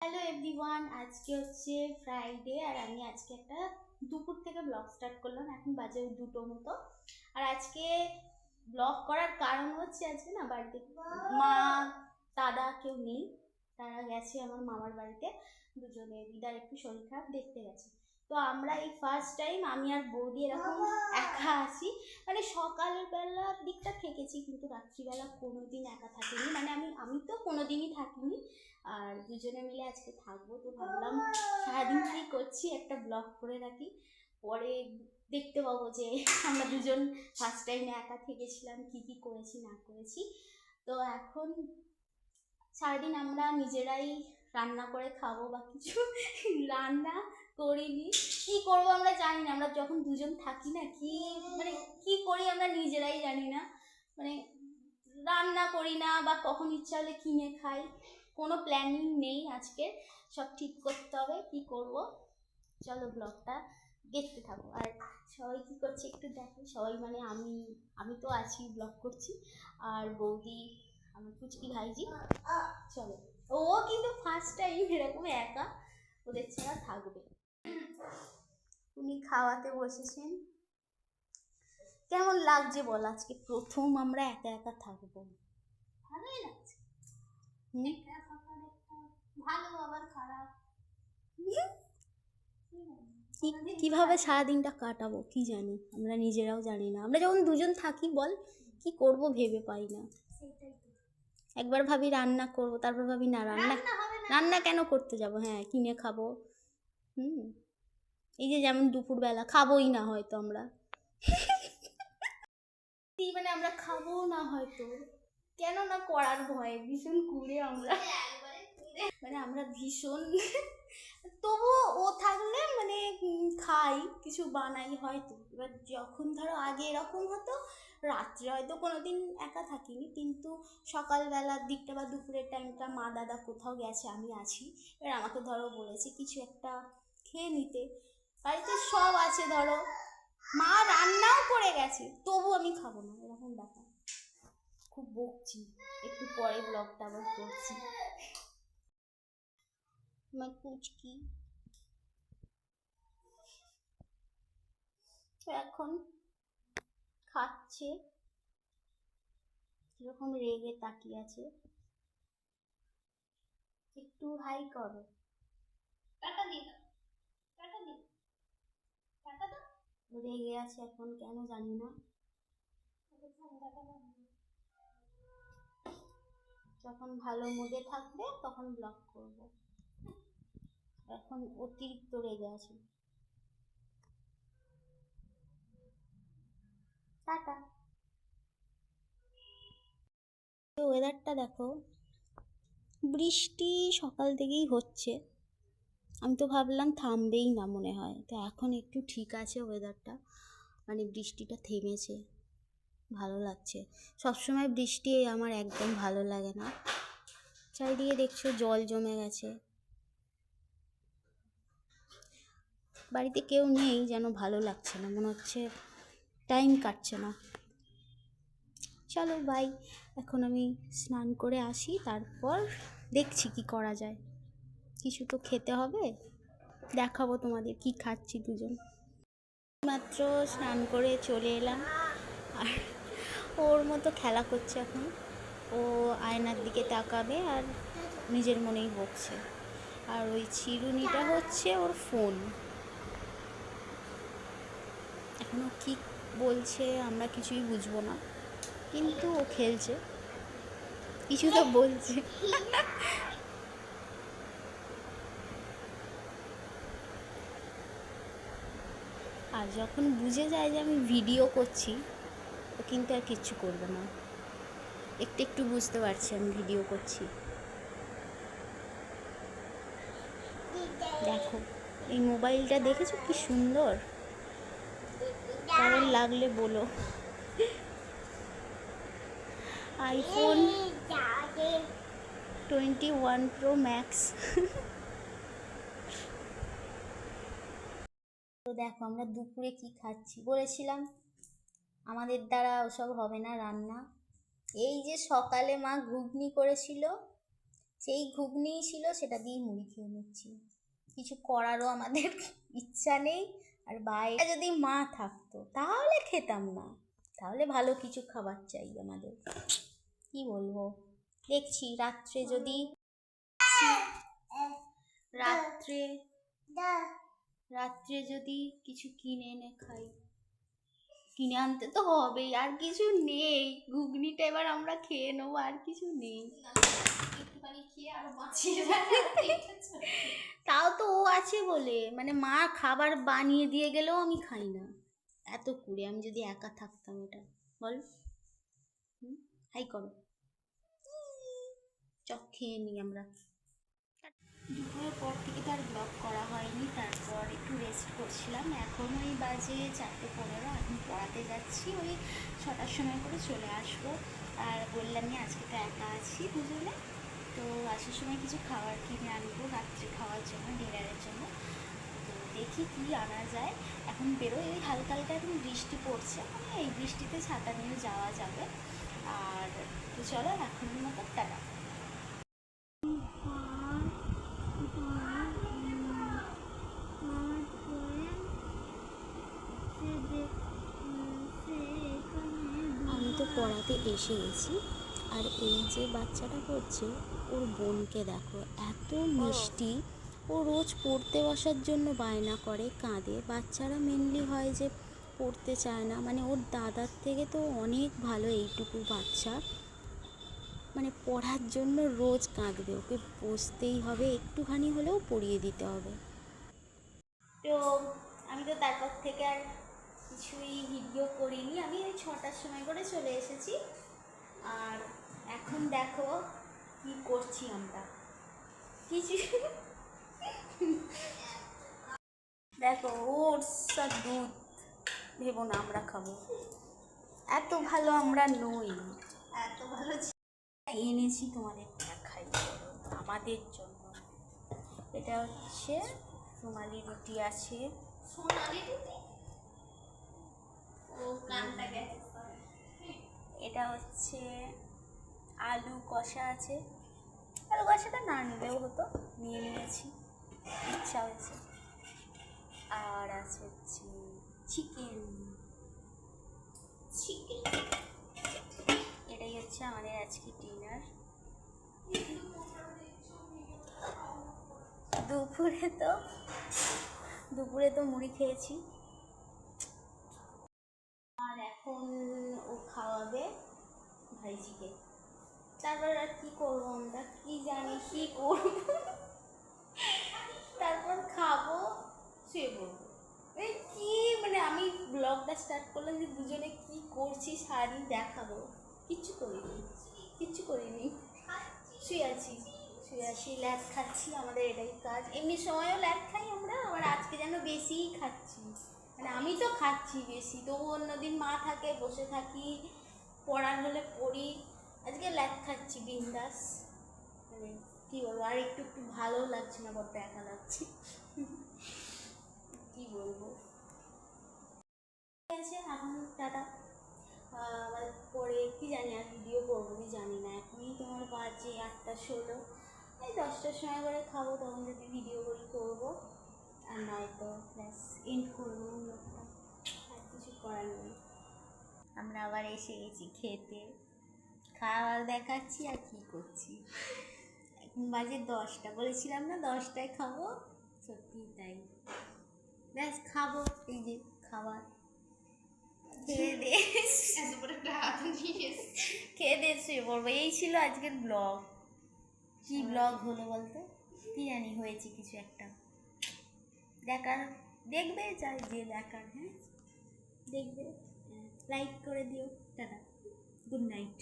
Hello everyone, আজকে হচ্ছে Friday আর আমি আজকে একটা দুপুর থেকে ব্লগ স্টার্ট করলাম। এখন বাজে 2টো মতো। আর আজকে ব্লগ করার কারণ হচ্ছে আজকে না বাড়িতে মা দাদা কেউ নেই, তারা গেছে আমার মামার বাড়িতে। দুজনে দিদার একটু শরীর খারাপ, দেখতে গেছে। তো আমরা এই ফার্স্ট টাইম আমি আর বৌদি এরকম একা আছি। মানে সকালবেলার দিকটা থেকেছি, কিন্তু রাত্রিবেলা কোনোদিন একা থাকিনি। মানে আমি তো কোনোদিনই থাকিনি। আর দুজনে মিলে আজকে থাকবো, তো ভাবলাম সারাদিন কি করছি একটা ব্লগ করে রাখি। পরে দেখতে পাবো যে আমরা দুজন ফার্স্ট টাইমে একা থেকেছিলাম, কি কি করেছি না করেছি। তো এখন সারাদিন আমরা নিজেরাই রান্না করে খাবো বা কিছু রান্না করিনি। কি করবো আমরা জানি না। আমরা যখন দুজন থাকি না, কি মানে কি করি আমরা নিজেরাই জানি না। মানে রান্না করি না, বা কখন ইচ্ছা হলে কিনে খাই। কোনো প্ল্যানিং নেই আজকে, সব ঠিক করতে হবে কি করব। চলো ব্লগটা দেখতে থাকো। আর সবাই কি করছে একটু দেখো। সবাই মানে আমি তো আছি, ব্লগ করছি। আর বৌদি, আমার পুচকি ভাইজি। চলো, ও কিন্তু ফার্স্ট টাইম এরকম একা ওদের ছাড়া থাকবে। উনি খাওয়াতে বসেছেন। কেমন লাগছে বল, আজকে প্রথম আমরা একা একা থাকবো। ভালোই লাগছে। ভালো আবার খারাপ। কিভাবে সারাদিনটা কাটাবো কি জানি, আমরা নিজেরাও জানি না। আমরা যখন দুজন থাকি বল কি করব ভেবে পাই না। একবার ভাবি রান্না করব, তারপর ভাবি না রান্না কেন করতে যাব, হ্যাঁ কিনে খাবো। এই যে যেমন দুপুরবেলা খাবোই না হয়তো আমরা, মানে আমরা খাবো না হয়তো, কেন না করার ভয়ে ভীষণ কুড়ে আমরা। মানে আমরা ভীষণ তবুও ও থাকলে মানে খাই, কিছু বানাই হয়তো। এবার যখন ধরো আগে এরকম হতো, রাত্রে হয়তো কোনোদিন একা থাকিনি, কিন্তু সকালবেলার দিকটা বা দুপুরের টাইমটা মা দাদা কোথাও গেছে, আমি আছি। এবার আমাকে ধরো বলেছে কিছু একটা খেয়ে নিতে, বাড়িতে সব আছে ধরো, মা রান্নাও করে গেছে, তবু আমি খাবো না, এরকম ব্যাপার। খুব বকছি, একটু পরে ব্লগটা আবার করছি। আমার পুচকি এখন খাচ্ছে, কিরকম রেগে তাকিয়ে আছে। একটু হাই করো, টাটা দি দাও, টাটা দি, টাটা দাও। রেগে আছে এখন, কেন জানি না। যখন ভালো মুডে থাকবে তখন ব্লগ করব, এখন অতিরিক্ত রেগে আছে। টাটা। ওয়েদারটা দেখো, বৃষ্টি সকাল থেকেই হচ্ছে। আমি তো ভাবলাম থামবেই না মনে হয়, তো এখন একটু ঠিক আছে ওয়েদারটা, মানে বৃষ্টিটা থেমেছে, ভালো লাগছে। সবসময় বৃষ্টি আমার একদম ভালো লাগে না। চারিদিকে দেখছো জল জমে গেছে, বাড়িতে কেউ নেই, যেন ভালো লাগছে না, মনে হচ্ছে টাইম কাটছে না। চলো বাই, এখন আমি স্নান করে আসি, তারপর দেখছি কি করা যায়। কিছু তো খেতে হবে, দেখাবো তোমাদের কি খাচ্ছি দুজন। মাত্র স্নান করে চলে এলাম, আর ওর মতো খেলা করছে এখন। ও আয়নার দিকে তাকাবে আর নিজের মনেই বকছে। আর ওই চিরুনিটা হচ্ছে ওর ফোন। এখনও কি বলছে আমরা কিছুই বুঝবো না, কিন্তু ও খেলছে, কিছু তো বলছে। আর যখন বুঝে যায় যে আমি ভিডিও করছি, ও কিন্তু আর কিচ্ছু করবে না। একটু একটু বুঝতে পারছি আমি ভিডিও করছি। দেখো এই মোবাইলটা দেখেছো কি সুন্দর, কেমন লাগলে বলো। IPhone 21 Pro Max। তো দেখো আমরা দুপুরে কি খাচ্ছি, বলেছিলাম আমাদের দ্বারা ওসব হবে না রান্না। এই যে সকালে মা ঘুগনি করেছিল, সেই ঘুগনি ছিল, সেটা দিয়েই মুড়ি খেয়ে নিচ্ছি। কিছু করারও আমাদের ইচ্ছা নেই। আর বাইরে যদি মা থাকতো তাহলে খেতাম না, তাহলে ভালো কিছু খাবার চাই আমাদের। কি বলবো, দেখছি রাত্রে যদি রাত্রে রাত্রে যদি কিছু কিনে এনে খাই। কিনে আনতে তো হবেই, আর কিছু নেই। ঘুগনিটা এবার আমরা খেয়ে নেবো, আর কিছু নেই। একটুখানি খেয়ে আরো বাঁচিয়ে তাও তো ও আছে বলে, মানে মা খাবার বানিয়ে দিয়ে গেলেও আমি খাই না। এত কুড়ে, আমি যদি একা থাকতাম, এটা বল। হাই করো, চক খেয়ে নিই আমরা। দুপুরের পর থেকে তো আর ব্লগ করা হয়নি, তারপর একটু রেস্ট করছিলাম। এখন ওই বাজে 4:15, এখন পড়াতে যাচ্ছি। ওই 6টার সময় করে চলে আসবো। আর বললামই আজকে তো একা আছি দুজনে, তো আসার সময় কিছু খাবার কিনে আনবো রাত্রে খাওয়ার জন্য, ডিনারের জন্য। তো দেখি কি আনা যায়। এখন বেরোই, ওই হালকা হালকা এখন বৃষ্টি পড়ছে, মানে এই বৃষ্টিতে ছাতা নিয়ে যাওয়া যাবে। আর তো চলো, এখনের মতো টাটা। আমি তো পড়াতে এসে গেছি, আর এই যে বাচ্চাটা করছে, ওর বোনকে দেখো, এত মিষ্টি। ও রোজ পড়তে বসার জন্য বায়না করে, কাঁদে। বাচ্চারা মেনলি হয় যে পড়তে চায় না, মানে ওর দাদার থেকে তো অনেক ভালো এইটুকু বাচ্চা। মানে পড়ার জন্য রোজ কাঁদবে, ওকে বসতেই হবে, একটুখানি হলেও পড়িয়ে দিতে হবে। তো আমি তো তারপর থেকে আর কিছুই ভিডিও করিনি। আমি ওই 6টার সময় করে চলে এসেছি। আর এখন দেখো কি করছি আমরা, কিছু দেখো, ওটস আর দুধ ভেবো না আমরা খাবো, এত ভালো আমরা নই। এত ভালো এনেছি তোমাদের দেখাই, আমাদের জন্য। এটা হচ্ছে রুমালি রুটি আছে। সোনালি রুটি, ও কানটা গেছে। এটা হচ্ছে আলু কষা আছে। আলু কষাটা না নিলেও হতো, নিয়ে নিয়েছি, ইচ্ছা হয়েছে। আর আছে হচ্ছে চিকেন। এটাই হচ্ছে আমাদের আজকে ডিনার। দুপুরে তো মুড়ি খেয়েছি। আর এখন ও খাওয়াবে ভাইজিকে। তারপর আর কি করবো, আমরা কি জানি কি করবো। তারপর খাবো, শুয়ে পড়বো। এই কি, মানে আমি ব্লগটা স্টার্ট করলাম যে দুজনে কি করছি সারাদিন দেখাবো, কিচ্ছু করিনি। শুয়ে আছি, ল্যাদ খাচ্ছি, আমাদের এটাই কাজ। এমনি সময়ও ল্যাদ খাই আমরা, আবার আজকে যেন বেশিই খাচ্ছি। মানে আমি তো খাচ্ছি বেশি, তবু অন্যদিন মা থাকে, বসে থাকি, পড়ার হলে পড়ি। আজকে ল্যাদ খাচ্ছি বিন্দাস। মানে কী বলবো, আর একটু ভালো লাগছে না, বড্ড একা লাগছে। কি বলবো, ঠিক আছে, এখন টাটা। পরে কি জানি আর ভিডিও করবো কি জানি না। এখনই তোমার বাজে 8:16, এই 10টার সময় করে খাবো, তখন যদি ভিডিও করবো। আর নয়তো ব্যাস এন্ড করবো ব্লগটা, আর কিছু করার নেই। আমরা আবার এসে গেছি খেতে, খাওয়া দেখাচ্ছি আর কি করছি। এখন বাজে 10টা, বলেছিলাম না 10টায় খাবো, সত্যি তাই। ব্যাস খাবো, এই যে খাবার, খেয়ে দিয়ে শুয়ে পড়বো। এই ছিল আজকের ব্লগ। কি ব্লগ হলো বলতো, কি জানি হয়েছে কিছু একটা। দেখবে যাই যে দেখার, হ্যাঁ দেখবে, লাইক করে দিও। Tata, good night.